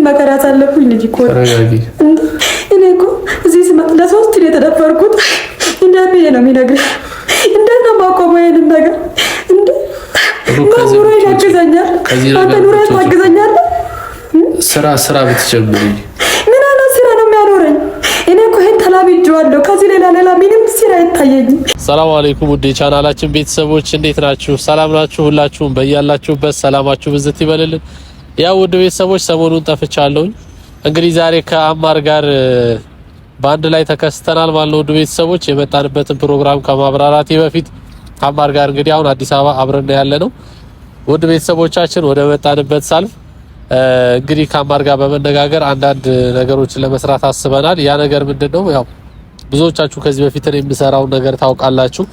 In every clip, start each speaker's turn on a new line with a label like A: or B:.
A: መከራ ያሳለፉኝ ልጅ እኮ እኔ እኮ እዚህ ስመጥ ለሶስት ነው የተደፈርኩት። እንዴት ብዬ ነው የሚነግርህ? እንዴት ነው የማቆመው ይሄንን ነገር? እንዴ ኑሮ ያግዘኛል፣ አንተ ኑሮ ታግዘኛለህ።
B: ስራ ብትጀምሪ
A: ምን አለ ስራ ነው የሚያኖረኝ? እኔ እኮ ይሄን ተላብጄዋለሁ። ከዚህ ሌላ ምንም ስራ አይታየኝም።
B: ሰላም አለይኩም ውድ ቻናላችን ቤተሰቦች እንዴት ናችሁ? ሰላም ናችሁ? ሁላችሁም በያላችሁበት ሰላማችሁ ብዝት ይበልልን። ያው ውድ ቤተሰቦች ሰሞኑን ጠፍቻለሁ። እንግዲህ ዛሬ ከአማር ጋር በአንድ ላይ ተከስተናል ማለት ነው። ውድ ቤተሰቦች የመጣንበትን ፕሮግራም ከማብራራቴ በፊት አማር ጋር እንግዲህ አሁን አዲስ አበባ አብረን ያለነው ውድ ቤተሰቦቻችን ወደ መጣንበት ሳልፍ እንግዲህ ከአማር ጋር በመነጋገር አንዳንድ ነገሮችን ለመስራት አስበናል። ያ ነገር ምንድነው? ያው ብዙዎቻችሁ ከዚህ በፊት የምሰራው ነገር ታውቃላችሁ።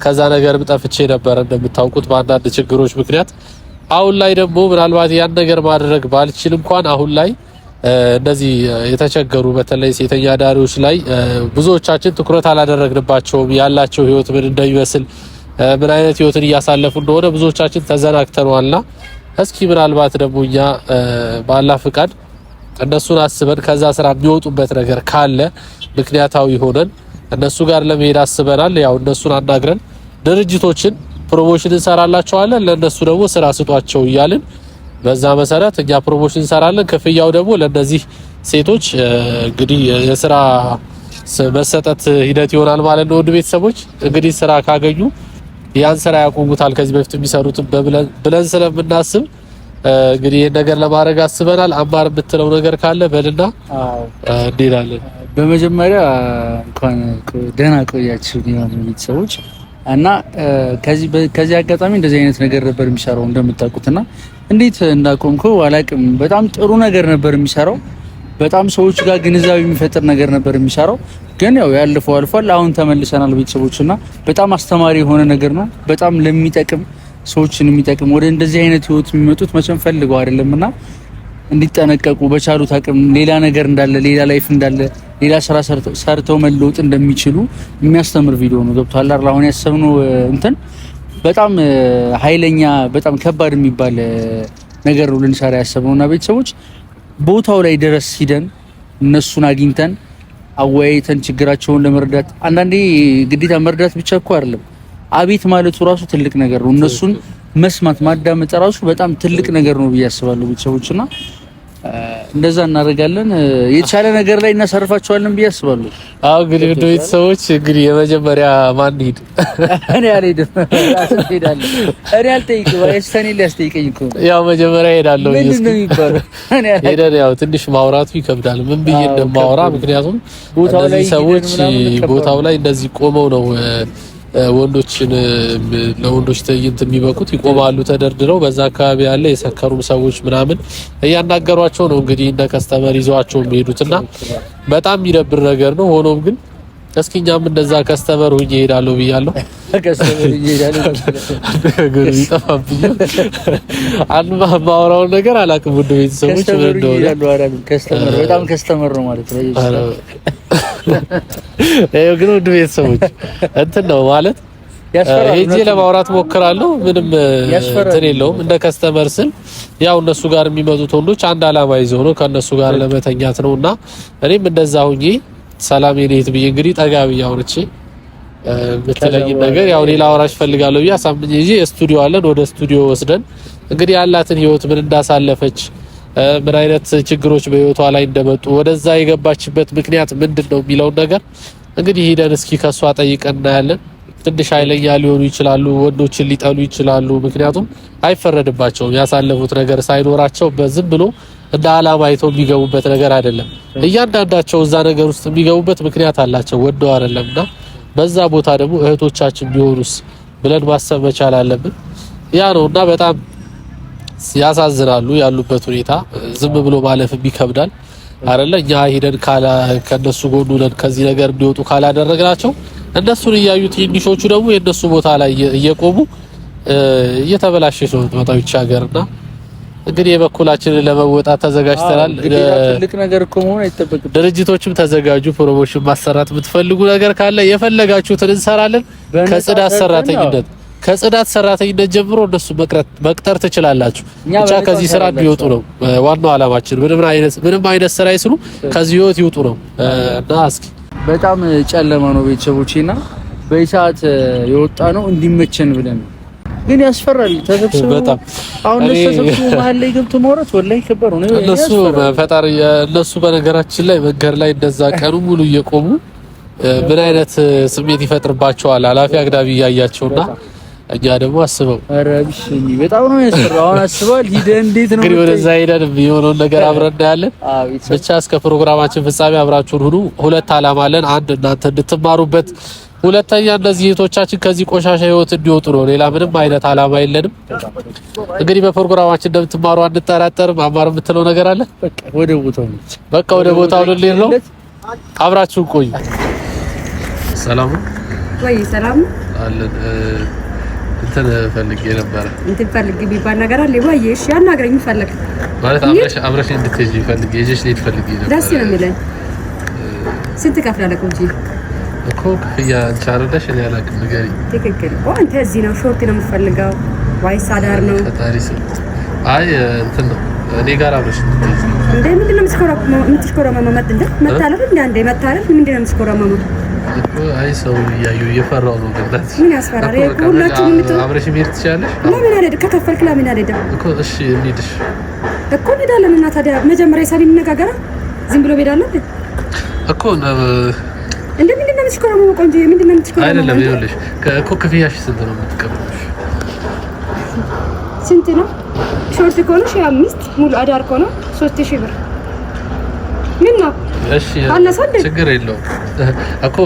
B: ከዛ ነገርም ጠፍቼ ነበር እንደምታውቁት በአንዳንድ ችግሮች ምክንያት። አሁን ላይ ደግሞ ምናልባት ያን ነገር ማድረግ ባልችል እንኳን አሁን ላይ እንደዚህ የተቸገሩ በተለይ ሴተኛ ዳሪዎች ላይ ብዙዎቻችን ትኩረት አላደረግንባቸውም። ያላቸው ህይወት ምን እንደሚመስል ምን አይነት ህይወትን እያሳለፉ እንደሆነ ብዙዎቻችን ተዘናግተናልና እስኪ ምናልባት ደግሞ እኛ በአላህ ፍቃድ እነሱን አስበን ከዛ ስራ የሚወጡበት ነገር ካለ ምክንያታዊ ሆነን እነሱ ጋር ለመሄድ አስበናል። ያው እነሱን አናግረን ድርጅቶችን ፕሮሞሽን እንሰራላቸዋለን፣ ለነሱ ደግሞ ስራ ስጧቸው እያልን በዛ መሰረት እኛ ፕሮሞሽን እንሰራለን። ክፍያው ደግሞ ለነዚህ ሴቶች እንግዲህ የስራ መሰጠት ሂደት ይሆናል ማለት ነው። ውድ ቤተሰቦች እንግዲህ ስራ ካገኙ ያን ስራ ያቆሙታል ከዚህ በፊት የሚሰሩትን ብለን ስለምናስብ እንግዲህ ይሄን ነገር ለማድረግ አስበናል። አማር የምትለው ነገር ካለ በልና እንዴላለን።
C: በመጀመሪያ እንኳን ደህና ቆያችሁ ቤተሰቦች እና ከዚህ አጋጣሚ እንደዚህ አይነት ነገር ነበር የሚሰራው እንደምታውቁትና እንዴት እንዳቆምከው አላቅም። በጣም ጥሩ ነገር ነበር የሚሰራው። በጣም ሰዎች ጋር ግንዛቤ የሚፈጥር ነገር ነበር የሚሰራው። ግን ያው ያለፈው አልፏል። አሁን ተመልሰናል ቤተሰቦችና በጣም አስተማሪ የሆነ ነገር ነው። በጣም ለሚጠቅም ሰዎችን የሚጠቅም ወደ እንደዚህ አይነት ህይወት የሚመጡት መቼም ፈልገው አይደለምና እንዲጠነቀቁ በቻሉት አቅም ሌላ ነገር እንዳለ ሌላ ላይፍ እንዳለ ሌላ ስራ ሰርተው መለወጥ እንደሚችሉ የሚያስተምር ቪዲዮ ነው። ገብቷል አይደል? አሁን ያሰብነው እንትን በጣም ኃይለኛ በጣም ከባድ የሚባል ነገር ነው ልንሰራ ያሰብነውና ቤተሰቦች ቦታው ላይ ድረስ ሂደን እነሱን አግኝተን አወያይተን ችግራቸውን ለመርዳት አንዳንዴ ግዴታ መርዳት ብቻ እኮ አይደለም፣ አቤት ማለቱ ራሱ ትልቅ ነገር ነው። እነሱን መስማት ማዳመጥ ራሱ በጣም ትልቅ ነገር ነው ብዬ አስባለሁ ቤተሰቦችና እንደዛ እናደርጋለን። የተሻለ ነገር ላይ እናሰርፋቸዋለን ብዬ አስባለሁ።
B: አዎ እንግዲህ ውድ ቤተሰቦች እንግዲህ የመጀመሪያ ማን ሄድ?
C: እኔ አልሄድም። እኔ አልጠይቅም። እኔ ሊያስጠይቀኝ እኮ
B: ያው መጀመሪያ ሄዳለሁ።
C: ምንድን ነው የሚባለው?
B: ሄደን ያው ትንሽ ማውራቱ ይከብዳል። ምን ብዬ እንደማወራ ምክንያቱም ሰዎች ቦታው ላይ እንደዚህ ቆመው ነው ወንዶችን ለወንዶች ትዕይንት የሚበቁት ይቆማሉ ተደርድረው። በዛ አካባቢ ያለ የሰከሩም ሰዎች ምናምን እያናገሯቸው ነው እንግዲህ እንደ ከስተመር ይዘዋቸው የሚሄዱትና በጣም የሚደብር ነገር ነው። ሆኖም ግን እስኪኛም እንደዛ ከስተመር ሆኜ እሄዳለሁ ብያለሁ።
C: ከስተመር እሄዳለሁ
B: ነገር ይጠፋብኛል። ማውራውን ነገር አላውቅም። ውድ ቤተሰቦች
C: ከስተመር በጣም ከስተመር ነው ማለት ነው።
B: ግን ውድ ቤተሰቦች እንትን ነው ማለት ሄጄ ለማውራት ሞክራለሁ። ምንም እንትን የለውም። እንደ ከስተመር ስል ያው እነሱ ጋር የሚመጡት ወንዶች አንድ አላማ ይዘው ነው ከነሱ ጋር ለመተኛት ነውና እኔም እንደዛ ሁኜ ሰላም የኔት ብዬ እንግዲህ ጠጋ ብዬ አውርቼ በተለይ ነገር ያው ሌላ አውራሽ ፈልጋለሁ ብዬ አሳምኜ ይዤ ስቱዲዮ አለን። ወደ ስቱዲዮ ወስደን እንግዲህ ያላትን ህይወት ምን እንዳሳለፈች ምን አይነት ችግሮች በህይወቷ ላይ እንደመጡ ወደዛ የገባችበት ምክንያት ምንድነው የሚለው ነገር እንግዲህ ሄደን እስኪ ከሷ ጠይቀን እናያለን። ትንሽ ኃይለኛ ሊሆኑ ይችላሉ፣ ወንዶችን ሊጠሉ ይችላሉ። ምክንያቱም አይፈረድባቸውም። ያሳለፉት ነገር ሳይኖራቸው በዝም ብሎ እንደ አላማ አይተው የሚገቡበት ነገር አይደለም። እያንዳንዳቸው እዛ ነገር ውስጥ የሚገቡበት ምክንያት አላቸው፣ ወደው አይደለምና በዛ ቦታ ደግሞ እህቶቻችን ቢሆኑስ ብለን ማሰብ መቻል አለብን። ያ ነውና በጣም ያሳዝናሉ ያሉበት ሁኔታ። ዝም ብሎ ማለፍ ይከብዳል አይደለ? እኛ ሄደን ከነሱ ጎን ሆነን ከዚህ ነገር እንዲወጡ ካላደረግናቸው እነሱን እያዩ ትንሾቹ ደግሞ የነሱ ቦታ ላይ እየቆሙ እየተበላሸች ነው የምትመጣው ይህች ሀገርና እንግዲህ የበኩላችንን ለመወጣት ተዘጋጅተናል።
C: ትልቅ ነገር እኮ መሆን አይጠበቅም።
B: ድርጅቶችም ተዘጋጁ። ፕሮሞሽን ማሰራት የምትፈልጉ ነገር ካለ የፈለጋችሁትን እንሰራለን። ከጽዳት ሰራተኝነት ከጽዳት ሰራተኝነት ጀምሮ እነሱ መቅጠር ትችላላችሁ። ብቻ ከዚህ ስራ እንዲወጡ ነው ዋናው አላማችን። ምንም አይነት ስራ ይስሩ ከዚህ ህይወት ይወጡ ነው እና እስኪ
C: በጣም ጨለማ ነው ቤተሰቦቼና በሰዓት የወጣ ነው እንዲመቸን ብለን ግን ያስፈራል። ተሰብስበው
B: በጣም
C: አሁን ተሰብስበው መሀል ላይ ገብቶ ማውራት ወላሂ ከበሩ ነው
B: እነሱ ፈጣሪ እነሱ በነገራችን ላይ መንገድ ላይ እንደዛ ቀኑ ሙሉ እየቆሙ ምን አይነት ስሜት ይፈጥርባቸዋል ኃላፊ አግዳቢ እያያቸውና እኛ ደግሞ አስበው
C: አረብሽ በጣም ነው ያስፈራው። አሁን አስበዋል ሂደን እንዴት ነው
B: እንግዲህ ወደዛ ሄደን የሚሆነውን ነገር አብረን እናያለን። ብቻ እስከ ፕሮግራማችን ፍጻሜ አብራችሁን ሁኑ። ሁለት አላማ አለን። አንድ እናንተ እንድትማሩበት፣ ሁለተኛ እነዚህ እህቶቻችን ከዚህ ቆሻሻ ህይወት እንዲወጡ ነው። ሌላ ምንም አይነት አላማ የለንም። እንግዲህ በፕሮግራማችን እንደምትማሩ አንጠራጠርም። አማር የምትለው ነገር አለ? በቃ ወደ ቦታው ልንሄድ ነው። አብራችሁን ቆዩ። ሰላም
D: ወይ ሰላም
B: አለን። እንትን ፈልጌ ነበር።
D: እንትን ፈልጌ ቢባል ነገር አለ ወይ? እሺ አናግረኝ። ፈልግ
B: ማለት አብረሽ እንድትሄጂ ፈልጌ እሺ ልሄድ ፈልጌ ነበር።
D: ደስ ነው የሚለኝ። ስንት ከፍላለህ እንጂ
B: እኮ ክፍያ አንቺ አይደለሽ እኔ አላውቅም። ንገሪኝ።
D: ትክክል። አንተ እዚህ ነው ሾርት ነው የምትፈልገው ወይስ አዳር ነው?
B: ፈጣሪ ስም አይ እንትን ነው እኔ ጋር አብረሽ እንድትሄጂ
D: እንዴ። ምንድን ነው የምትሽኮረመመው? መታለፍ እንደ አንዴ መታለፍ ምንድን ነው የምትሽኮረመመው?
B: አይ ሰው እያዩ እየፈራው ነው። ግን
D: ምን ያስፈራል? ሁላችሁም
B: አብረሽ መሄድ ትችያለሽ።
D: ለምን አልሄድም? ከከፈልክ ለምን አልሄድም
B: እኮ? እሺ እንሂድሽ
D: እኮ እንሄዳለን። እና ታዲያ መጀመሪያ ሳቢ እንነጋገራ። ዝም ብሎ ሄዳለን እኮ እንዴ። ምንድን ነው የምትሽኮረመመው? ቆንጆ ምንድን ነው የምትሽኮረመመው?
B: አይደለም ይኸውልሽ እኮ ክፍያሽ ስንት ነው የምትቀበሉሽ?
D: ስንት ነው? ሾርት ከሆነ 5 ሙሉ አዳር ከሆነ 3000 ብር። ምን ነው?
B: እሺ ችግር የለውም እኮ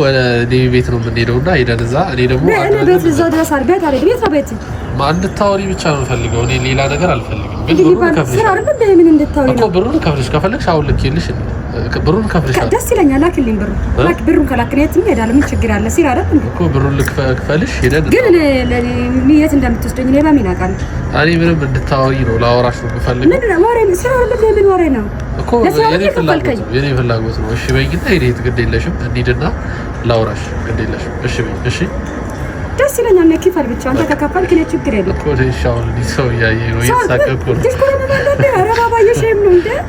B: እኔ ቤት ነው የምንሄደው እና ሄደን እዛ እኔ ደግሞ
D: እኔ ቤት እዛ ድረስ አድርገህ ታዲያ ቤት ነው ቤት
B: እንድታወሪ ብቻ ነው የምፈልገው። እኔ ሌላ ነገር አልፈልግም።
D: ግን ብሩን ከፍልሽ ስራ አይደል እንደ ምን እንድታወሪ ነው እኮ።
B: ብሩን ከፍልሽ ከፈለግሽ አሁን ልኬልሽ ብሩን ከፍልሽ
D: ደስ ይለኛል። ላክልኝ ብሩን ከላክልኝ የት እንሄዳለን? ምን ችግር አለ? ሲራ አይደል እኮ
B: ብሩን ልክፈልሽ ሄደን
D: ግን እኔ የት እንደምትወስደኝ እኔ በምን አውቃለሁ?
B: እኔ ምንም እንድታወሪ ነው ላወራሽ ነው የምፈልገው።
D: ምን ነው ወሬ ነው? ስራ አይደል ምን ወሬ ነው
B: እኮ የኔ ፍላጎት ነው። እሺ በይኝና ሄደት ግድ የለሽም እንሂድና ላውራሽ ግድ የለሽም። እሺ በይ እሺ
D: ደስ ይለኛል። ነው ክፈል ብቻ አንተ ከከፈልክ እኔ ችግር የለም እኮ።
B: ሻውን ሰው ያየኝ ነው ይሳቀቁ ነው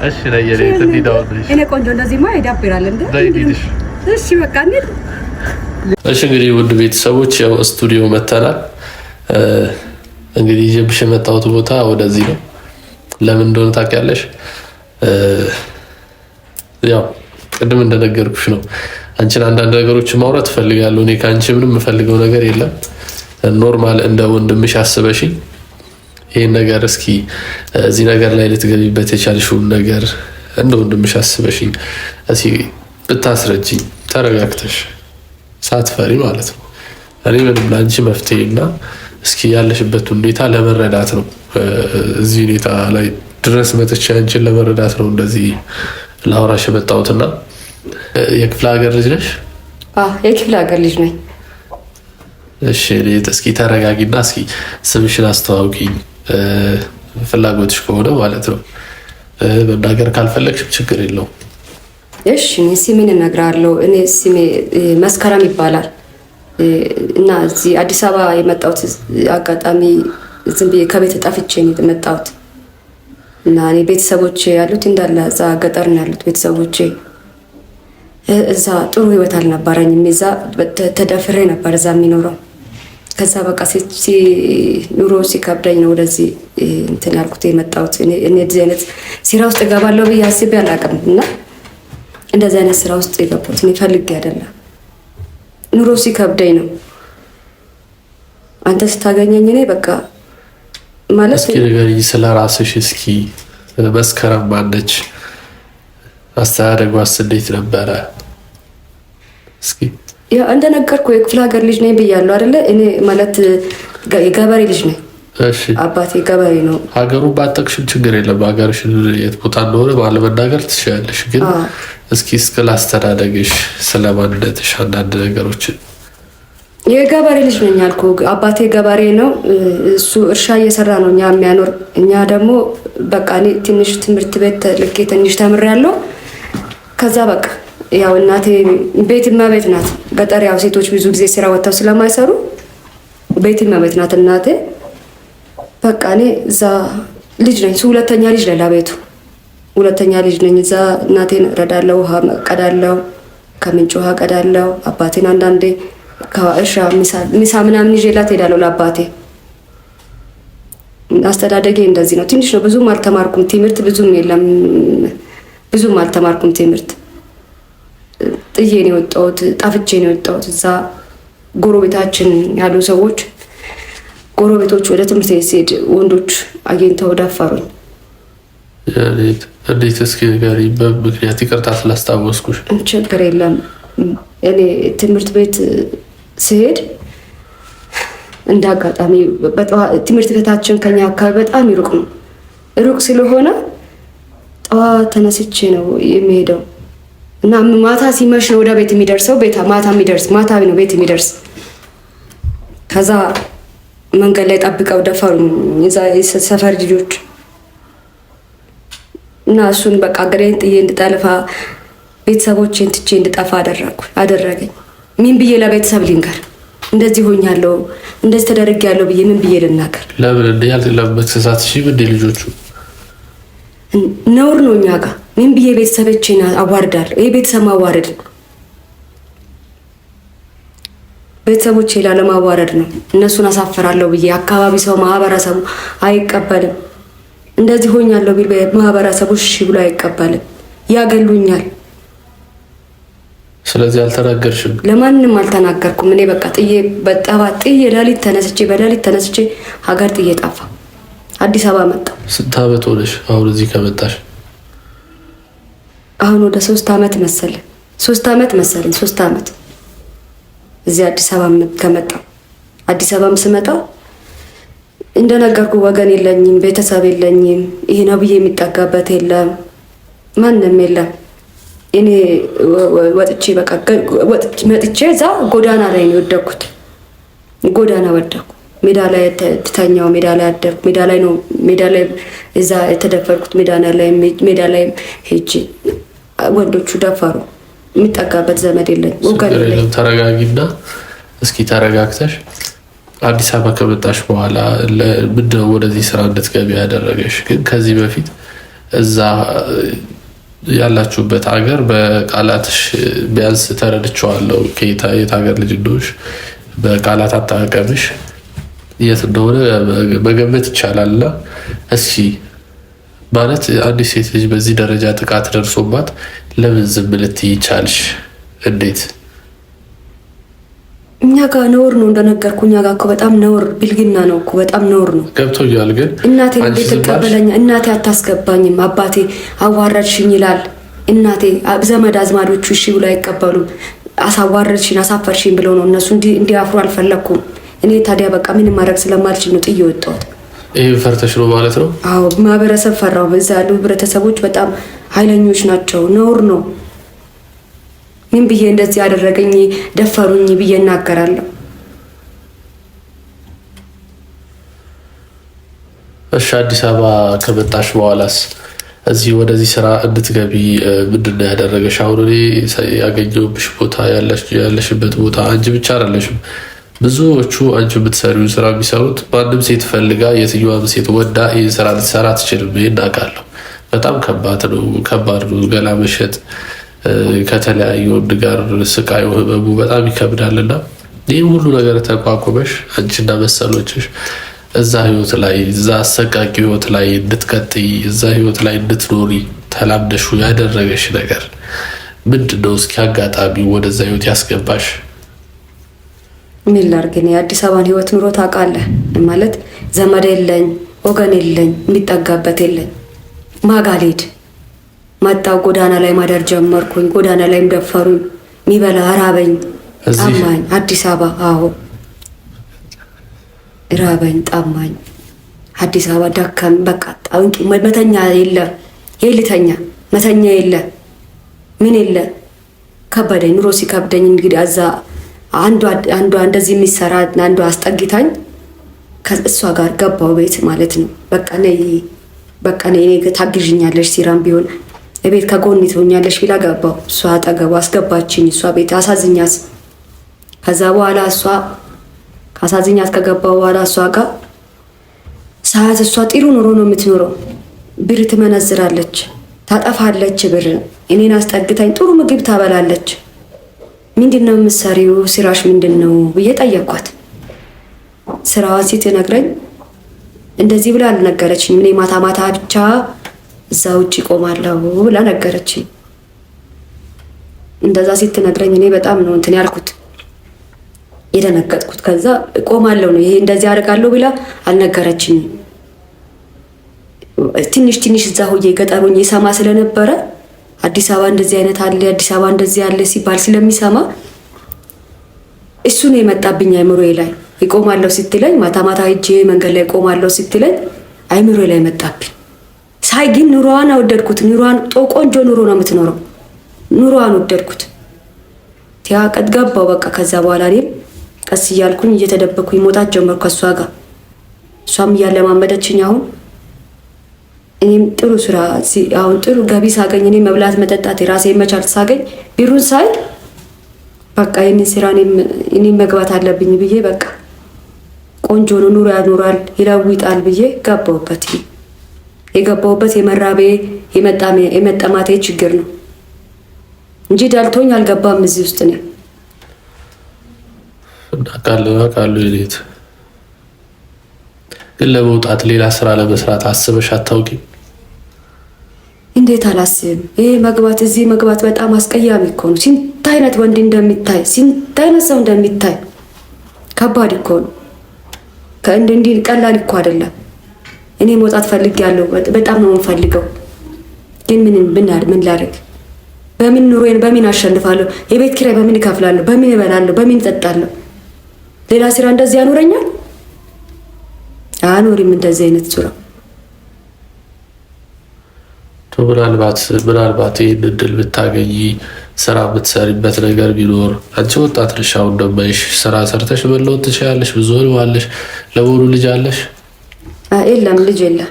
B: እሺ ለየኔ እንሂዳው።
D: እኔ ቆንጆ እንደዚህማ ይዳብራል እንዴ? እሺ በቃ እንሂድ።
B: እሺ እንግዲህ ውድ ቤተሰቦች ያው ስቱዲዮ መተናል። እንግዲህ ይዤብሽ የመጣሁት ቦታ ወደዚህ ነው። ለምን እንደሆነ ታውቂያለሽ? ያው ቅድም እንደነገርኩሽ ነው። አንቺን አንዳንድ ነገሮች ማውራት እፈልጋለሁ። እኔ ከአንቺ ምንም የምፈልገው ነገር የለም። ኖርማል እንደ ወንድምሽ አስበሽኝ ይሄን ነገር እስኪ እዚህ ነገር ላይ ልትገቢበት የቻልሽውን ነገር እንደ ወንድምሽ አስበሽኝ እስኪ ብታስረጅኝ ተረጋግተሽ ሳትፈሪ ማለት ነው። እኔ ምንም ለአንቺ መፍትሄና እስኪ ያለሽበት ሁኔታ ለመረዳት ነው። እዚህ ሁኔታ ላይ ድረስ መጥቼ አንቺን ለመረዳት ነው እንደዚህ ላውራሽ የመጣሁትና የክፍለ ሀገር ልጅ ነሽ?
D: አዎ የክፍለ ሀገር ልጅ ነኝ።
B: እሺ እስኪ ተረጋጊና እስኪ ስምሽን አስተዋውቂኝ፣ ፍላጎትሽ ከሆነ ማለት ነው። መናገር ካልፈለግሽም ችግር የለውም።
D: እሺ እኔ ስሜን እነግርሃለሁ። እኔ ስሜ መስከረም ይባላል እና እዚህ አዲስ አበባ የመጣሁት አጋጣሚ ዝም ብዬ ከቤት ጠፍቼ ነው የመጣሁት እና እኔ ቤተሰቦቼ ያሉት እንዳለ እዛ ገጠር ነው ያሉት ቤተሰቦቼ። እዛ ጥሩ ህይወት አልነበረኝም። እዛ ተደፍሬ ነበር እዛ የሚኖረው። ከዛ በቃ ኑሮ ሲከብደኝ ነው ወደዚህ እንትን ያልኩት የመጣሁት። እኔ እንደዚህ አይነት ስራ ውስጥ እገባለሁ ብዬ አስቤ አላውቅም እና እንደዚህ አይነት ስራ ውስጥ የገባሁት እኔ ፈልጌ አይደለም። ኑሮ ሲከብደኝ ነው። አንተ ስታገኘኝ እኔ በቃ ማለት
B: እስኪ ንገሪኝ ስለ ራስሽ። እስኪ መስከረም ማነች? አስተዳደጓስ እንዴት ነበረ? እስኪ
D: ያ እንደነገርኩ የክፍለ ሀገር ልጅ ነኝ ብያለሁ አይደለ? እኔ ማለት የገበሬ ልጅ ነኝ።
B: እሺ
D: አባቴ ገበሬ ነው።
B: ሀገሩን ባጠቅሽም ችግር የለም። ሀገርሽ የት ቦታ እንደሆነ ባለመናገር ትችላለሽ። ግን እስኪ ስለ አስተዳደግሽ፣ ስለ ማንነትሽ አንዳንድ ነገሮችን።
D: የገበሬ ልጅ ነኝ አልኩ። አባቴ ገበሬ ነው። እሱ እርሻ እየሰራ ነው እኛ የሚያኖር። እኛ ደግሞ በቃ እኔ ትንሽ ትምህርት ቤት ልኬ ትንሽ ተምሬያለሁ። ከዛ በቃ ያው እናቴ ቤት እመቤት ናት። ገጠር ያው ሴቶች ብዙ ጊዜ ስራ ወጥተው ስለማይሰሩ ቤት እመቤት ናት እናቴ። በቃ እኔ እዛ ልጅ ነኝ፣ ሁለተኛ ልጅ ለቤቱ ሁለተኛ ልጅ ነኝ። እዛ እናቴን እረዳለሁ፣ ውሃ ቀዳለሁ፣ ከምንጭ ውሃ ቀዳለሁ። አባቴን አንዳንዴ ከእርሻ ሚሳ ምናምን ይዤላት ሄዳለሁ ለአባቴ። አስተዳደጌ እንደዚህ ነው። ትንሽ ነው፣ ብዙም አልተማርኩም። ትምህርት ብዙም የለም፣ ብዙም አልተማርኩም ትምህርት። ጥዬ ነው የወጣሁት፣ ጠፍቼ ነው የወጣሁት። እዛ ጎረቤታችን ያሉ ሰዎች ጎረቤቶች ወደ ትምህርት ቤት ሲሄድ ወንዶች አግኝተው ደፈሩኝ።
B: እንዴት? እስኪ ንገሪኝ በምክንያት። ይቅርታ ስላስታወስኩሽ።
D: ችግር የለም። እኔ ትምህርት ቤት ሲሄድ እንደ አጋጣሚ ትምህርት ቤታችን ከኛ አካባቢ በጣም ይሩቅ ነው። ሩቅ ስለሆነ ጠዋት ተነስቼ ነው የሚሄደው እና ማታ ሲመሽ ነው ወደ ቤት የሚደርሰው። ማታ ነው ቤት የሚደርስ። ከዛ መንገድ ላይ ጠብቀው ደፈሩኝ እዛ ሰፈር ልጆች እና እሱን በቃ አገሬን ጥዬ እንድጠልፋ ቤተሰቦቼን ትቼ እንድጠፋ አደረገኝ። ምን ብዬ ለቤተሰብ ልንገር? እንደዚህ ሆኛለሁ፣ እንደዚህ ተደርጌያለሁ ብዬ ምን ብዬ ልናገር?
B: ለምን እንደ ያልተላመክሰሳት እሺ፣ ምን ልጆቹ
D: ነውር ነው እኛ ጋር። ምን ብዬ ቤተሰቦቼን አዋርዳለሁ? ይሄ ቤተሰብ ማዋረድ ነው። ቤተሰቦቼ ላለማዋረድ ነው። እነሱን አሳፈራለሁ ብዬ አካባቢ ሰው ማህበረሰቡ አይቀበልም። እንደዚህ ሆኛለሁ ቢል ማህበረሰቡ እሺ ብሎ አይቀበልም፣ ያገሉኛል።
B: ስለዚህ አልተናገርሽም?
D: ለማንም አልተናገርኩም። እኔ በቃ በሌሊት ተነስቼ ሀገር ጥዬ ጠፋ። አዲስ አበባ መጣሁ።
B: ስንት ዓመት ሆነሽ አሁን እዚህ ከመጣሽ?
D: አሁን ወደ 3 ዓመት መሰለኝ። 3 ዓመት እዚህ አዲስ አበባ ከመጣሁ። አዲስ አበባም ስመጣ እንደነገርኩ ወገን የለኝም፣ ቤተሰብ የለኝም። ይሄ ነው ብዬ የሚጠጋበት የለም፣ ማንም የለም። እኔ መጥቼ እዛ ጎዳና ላይ ነው የወደኩት። ጎዳና ወደኩ። ሜዳ ላይ ተኛው፣ ሜዳ ላይ አደርኩ። ሜዳ ላይ እዛ የተደፈርኩት ሜዳ ላይ ሄጄ ወንዶቹ ደፈሩ። የሚጠጋበት ዘመድ የለኝ፣ ወገን የለኝ።
B: ተረጋጊና እስኪ ተረጋግተሽ አዲስ አበባ ከመጣሽ በኋላ ምንድነው ወደዚህ ስራ እንድትገቢ ያደረገሽ? ግን ከዚህ በፊት እዛ ያላችሁበት ሀገር በቃላትሽ ቢያንስ ተረድቼዋለሁ የት ሀገር ልጅ እንደሆንሽ። በቃላት አጠቃቀምሽ የት እንደሆነ መገመት ይቻላልና እስኪ ማለት አንዲት ሴት ልጅ በዚህ ደረጃ ጥቃት ደርሶባት ለምን ዝም ልትይ ይቻልሽ? እንዴት?
D: እኛ ጋር ነውር ነው እንደነገርኩ። እኛ ጋር እኮ በጣም ነውር ብልግና ነው እኮ፣ በጣም ነውር ነው።
B: ገብቶኛል። ግን
D: እናቴ እንዴት ተቀበለኝ? እናቴ አታስገባኝም። አባቴ አዋረድሽኝ ይላል። እናቴ ዘመድ አዝማዶቹ እሺ ብሎ አይቀበሉም። አሳዋረድሽኝ፣ አሳፈርሽኝ ብለው ነው እነሱ እንዲያፍሩ አልፈለኩም። እኔ ታዲያ በቃ ምንም ማድረግ ስለማልችል ነው ጥዬ ወጣሁት።
B: ይሄን ፈርተሽ ነው ማለት ነው?
D: አዎ፣ ማህበረሰብ ፈራው። በዛ ያሉ ህብረተሰቦች በጣም ኃይለኞች ናቸው። ነውር ነው። ምን ብዬ እንደዚህ ያደረገኝ ደፈሩኝ ብዬ እናገራለሁ?
B: እሺ፣ አዲስ አበባ ከመጣሽ በኋላስ እዚህ ወደዚህ ስራ እንድትገቢ ምንድን ነው ያደረገሽ? አሁን እኔ ያገኘሁብሽ ቦታ ያለሽበት ቦታ አንቺ ብቻ አይደለሽም። ብዙዎቹ አንቺ የምትሰሪውን ስራ የሚሰሩት ማንም ሴት ፈልጋ የትኛዋም ሴት ወዳ ይህን ስራ ልትሰራ አትችልም። ይሄን አውቃለሁ። በጣም ከባድ ነው። ገላ መሸጥ ከተለያዩ ወንድ ጋር ስቃዩ ህመሙ በጣም ይከብዳል። እና ይህም ሁሉ ነገር ተቋቁመሽ አንቺና መሰሎችሽ እዛ ህይወት ላይ እዛ አሰቃቂ ህይወት ላይ እንድትቀጥይ እዛ ህይወት ላይ እንድትኖሪ ተላምደሹ ያደረገሽ ነገር ምንድን ነው? እስኪ አጋጣሚ ወደዛ ህይወት ያስገባሽ?
D: ምን ላድርግ? እኔ የአዲስ አበባን ህይወት ኑሮ ታውቃለህ ማለት ዘመድ የለኝ፣ ወገን የለኝ፣ የሚጠጋበት የለኝ። ማጋሌድ መጣው ጎዳና ላይ ማደር ጀመርኩኝ። ጎዳና ላይም ደፈሩኝ። ሚበላ ራበኝ፣ ጣማኝ። አዲስ አበባ አዎ ራበኝ፣ ጣማኝ። አዲስ አበባ ደከም በቃ ጣውንቂ። መተኛ የለ የልተኛ መተኛ የለ ምን የለ። ከበደኝ። ኑሮ ሲከብደኝ እንግዲህ እዛ አንዷ እንደዚህ የሚሰራ አንዷ አስጠጊታኝ ከእሷ ጋር ገባው ቤት ማለት ነው። በቃ ነይ ታግዥኛለሽ፣ ሲራም ቢሆን ቤት ከጎን ትሆኛለሽ ቢላ ገባው። እሷ አጠገቡ አስገባችኝ። እሷ ቤት አሳዝኛስ። ከዛ በኋላ እሷ ካሳዝኛት ከገባው በኋላ እሷ ጋር ሰዓት እሷ ጥሩ ኑሮ ነው የምትኖረው። ብር ትመነዝራለች፣ ታጠፋለች ብር። እኔን አስጠግታኝ ጥሩ ምግብ ታበላለች። ምንድነው የምትሰሪው? ስራሽ ምንድነው ብዬ ጠየኳት። ስራዋን ስትነግረኝ እንደዚህ ብላ አልነገረችኝም። እኔ ማታ ማታ ብቻ እዛ ውጭ ቆማለሁ ብላ ነገረችኝ። እንደዛ ስትነግረኝ እኔ በጣም ነው እንትን ያልኩት የደነገጥኩት። ከዛ ቆማለሁ ነው ይሄ እንደዚህ አደርጋለሁ ብላ አልነገረችኝም። ትንሽ ትንሽ እዛ ሆዬ ገጠሩኝ ይሰማ ስለነበረ አዲስ አበባ እንደዚህ አይነት አለ፣ አዲስ አበባ እንደዚህ አለ ሲባል ስለሚሰማ እሱ ነው የመጣብኝ አይምሮዬ ላይ። ይቆማለሁ ስትለኝ ማታ ማታ ሂጄ መንገድ ላይ ቆማለሁ ስትለኝ አይምሮዬ ላይ መጣብኝ። ሳይ ግን ኑሮዋን አወደድኩት። ኑሮዋን ቆንጆ ኑሮ ነው የምትኖረው። ኑሮዋን ወደድኩት። ቲያቀት ገባው በቃ። ከዛ በኋላ እኔም ቀስ እያልኩኝ እየተደበኩኝ መውጣት ጀመርኩ ከሷ ጋር። እሷም እያለማመደችኝ አሁን እኔም ጥሩ ስራ አሁን ጥሩ ገቢ ሳገኝ እኔ መብላት መጠጣት የራሴ መቻል ሳገኝ ቢሩን ሳይ በቃ ይህንን ስራ እኔም መግባት አለብኝ ብዬ በቃ ቆንጆ ነው ኑሮ ያኖራል ይለውጣል ብዬ ገባሁበት። የገባሁበት የመራቤ የመጠማቴ ችግር ነው እንጂ ዳልቶኝ አልገባም እዚህ ውስጥ ነው።
B: አቃሉ ይሌት ግን ለመውጣት ሌላ ስራ ለመስራት አስበሽ አታውቂም?
D: እንዴት አላስብም? ይሄ መግባት እዚህ መግባት በጣም አስቀያሚ እኮ ነው። ስንት አይነት ወንድ እንደሚታይ ስንት አይነት ሰው እንደሚታይ ከባድ እኮ ነው። እንዲህ ቀላል እኮ አይደለም። እኔ መውጣት ፈልጌያለሁ፣ በጣም ነው የምፈልገው። ግን ምን ላድርግ? በምን ኑሮዬን በምን አሸንፋለሁ? የቤት ኪራይ በምን እከፍላለሁ? በምን እበላለሁ? በምን እጠጣለሁ? ሌላ ስራ እንደዚህ ያኖረኛል? አኖሪም እንደዚህ አይነት ሱራ።
B: ምናልባት ይህን እድል ብታገኝ ስራ የምትሰሪበት ነገር ቢኖር አንቺ ወጣት ነሽ። አሁን እንደማይሽ ስራ ሰርተሽ መለወጥ ትችላለሽ። ብዙ ህልም አለሽ። ለመሆኑ ልጅ አለሽ?
D: የለም ልጅ የለም።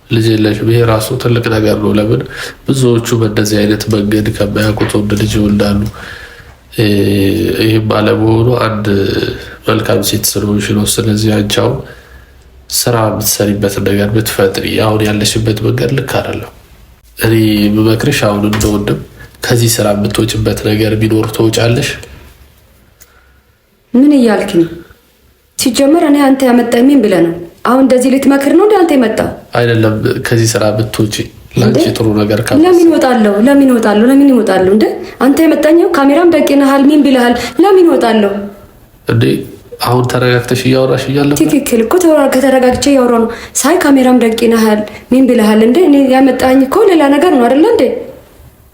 B: ልጅ የለሽም። ይሄ ራሱ ትልቅ ነገር ነው። ለምን ብዙዎቹ በእንደዚህ አይነት መንገድ ከማያውቁት ወንድ ልጅ ይወልዳሉ። ይህም ባለመሆኑ አንድ መልካም ሴት ስለሆንሽ ነው። ስለዚህ አንቺ አሁን ስራ የምትሰሪበትን ነገር ብትፈጥሪ፣ አሁን ያለሽበት መንገድ ልክ አይደለም። እኔ የምመክርሽ አሁን እንደወንድም ከዚህ ስራ የምትወጭበት ነገር ቢኖር ትወጫለሽ።
D: ምን እያልክ ነው? ሲጀመር እኔ አንተ ያመጣኝ ምን ብለህ ነው? አሁን እንደዚህ ልትመክር ነው እንዴ? አንተ የመጣው አይደለም።
B: ከዚህ ስራ ብትወጪ ላንቺ ጥሩ ነገር ካለ
D: ለምን እወጣለሁ እንዴ? አንተ የመጣኛው ካሜራም ደቂነሃል፣ ምን ብለሃል? ለምን እወጣለሁ
B: እንዴ? አሁን ተረጋግተሽ እያወራሽ እያለ
D: ትክክል እኮ ከተረጋግቼ እያወራሁ ነው። ሳይ ካሜራም ደቂነሃል፣ ምን ብለሃል እንዴ? እኔ ያመጣኝ እኮ ሌላ ነገር ነው አይደል እንዴ?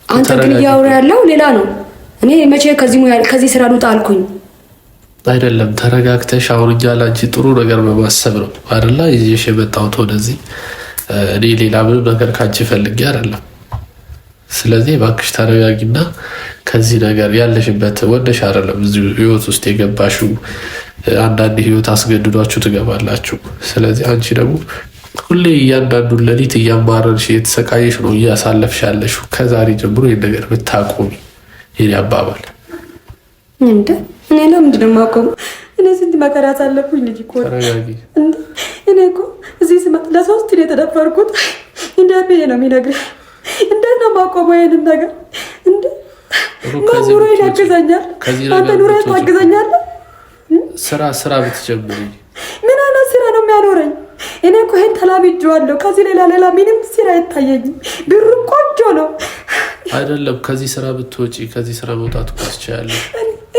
D: አንተ ግን እያወራ ያለው ሌላ ነው። እኔ መቼ ከዚህ ስራ ልውጣ አልኩኝ?
B: አይደለም ተረጋግተሽ አሁን እኛ ላንቺ ጥሩ ነገር በማሰብ ነው አይደል ይዤሽ የመጣሁት ወደዚህ። እኔ ሌላ ምንም ነገር ካንቺ ፈልጌ አይደለም። ስለዚህ እባክሽ ተረጋጊና ከዚህ ነገር ያለሽበት ወደሽ አይደለም እዚህ ህይወት ውስጥ የገባሽው። አንዳንድ ህይወት አስገድዷችሁ ትገባላችሁ። ስለዚህ አንቺ ደግሞ ሁሌ እያንዳንዱን ሌሊት እያማረርሽ የተሰቃየሽ ነው እያሳለፍሽ ያለሽው። ከዛሬ ጀምሮ ይሄን ነገር ብታቆሚ የኔ አባባል
D: እንዴ። እኔ ለምንድን ነው የማቆመው? እኔ ስንት መከራ ያሳለፍኩኝ ልጅ እኮ
B: ተረጋጊ።
D: እኔ እኮ እዚህ ስመጣ ለሶስት ነው የተደፈርኩት። እንዴት ነው የሚነግርህ? እንዴት ነው የማቆመው ይሄንን ነገር? እንዴ ኑሮ ያግዘኛል። አንተ ኑሮ ታግዘኛለህ።
B: ስራ ብትጀምሪ
D: ምን አይነት ስራ ነው የሚያኖረኝ? እኔ እኮ ይሄን ተላምጄዋለሁ። ከዚህ ሌላ ምንም ስራ አይታየኝም። ብሩ ቆንጆ ነው
B: አይደለም? ከዚህ ስራ ብትወጪ ከዚህ ስራ መውጣት ትችያለሽ።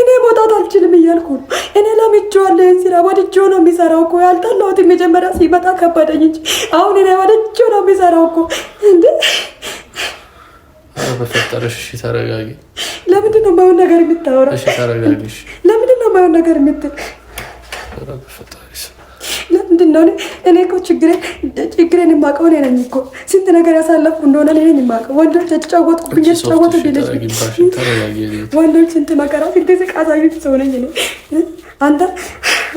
D: እኔ መውጣት አልችልም እያልኩ ነው። እኔ ለምጄዋለሁ። ይሄን ስራ ወድጄው ነው የሚሰራው እኮ። ያልጠላሁት መጀመሪያ ሲመጣ ከበደኝ እንጂ አሁን እኔ ወድጄው ነው የሚሰራው እኮ። እንዴ
B: በፈጠረሽ እሺ ተረጋጊ።
D: ለምንድን ነው የማይሆን ነገር የምታወራው?
B: እሺ ተረጋጊ።
D: ለምንድን ነው የማይሆን ነገር የምትል?
B: በፈጠረሽ
D: ለምንድን ነው? እኔ እኮ ችግሬን የማውቀው እኔ ነኝ እኮ። ስንት ነገር ያሳለፍኩ እንደሆነ እኔ ነኝ የማውቀው። ወንዶች የተጫወትኩብኝ ወንዶች ስንት መከራ ስንት ስቃይ አሳዩኝ ሰው ነኝ እኔ። አንተ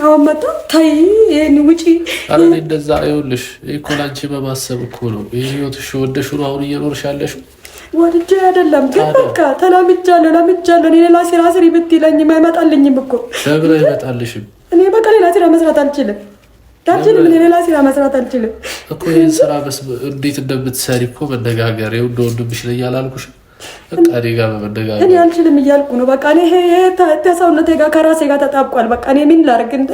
D: አሁን መጣ ታይ ይሄን ውጪ።
B: አረ እንደዛ አይውልሽ እኮ ላንቺ በማሰብ እኮ ነው። ይሄ ህይወትሽ ወደሽው ነው አሁን እየኖርሽ ያለሽው።
D: ወድጄ አይደለም ግን በቃ ተላምጃለሁ። እኔ ሌላ ስራ ስሪ ብትለኝም አይመጣልኝም እኮ።
B: ለምን አይመጣልሽም?
A: እኔ በቃ ሌላ ስራ መስራት አልችልም። ሌላ ስራ መስራት አልችልም
B: እኮ። ይሄን ስራ እንዴት እንደምትሰሪ እኮ መነጋገር እንደ ወንድምሽ ነኝ አላልኩሽም? በቃ እኔ ጋር በመነጋገር
A: እኔ አልችልም እያልኩ ነው። በቃ እኔ ከሰውነቴ ጋር ከራሴ ጋር ተጣብቋል። በቃ እኔ ምን ላድርግ እንደ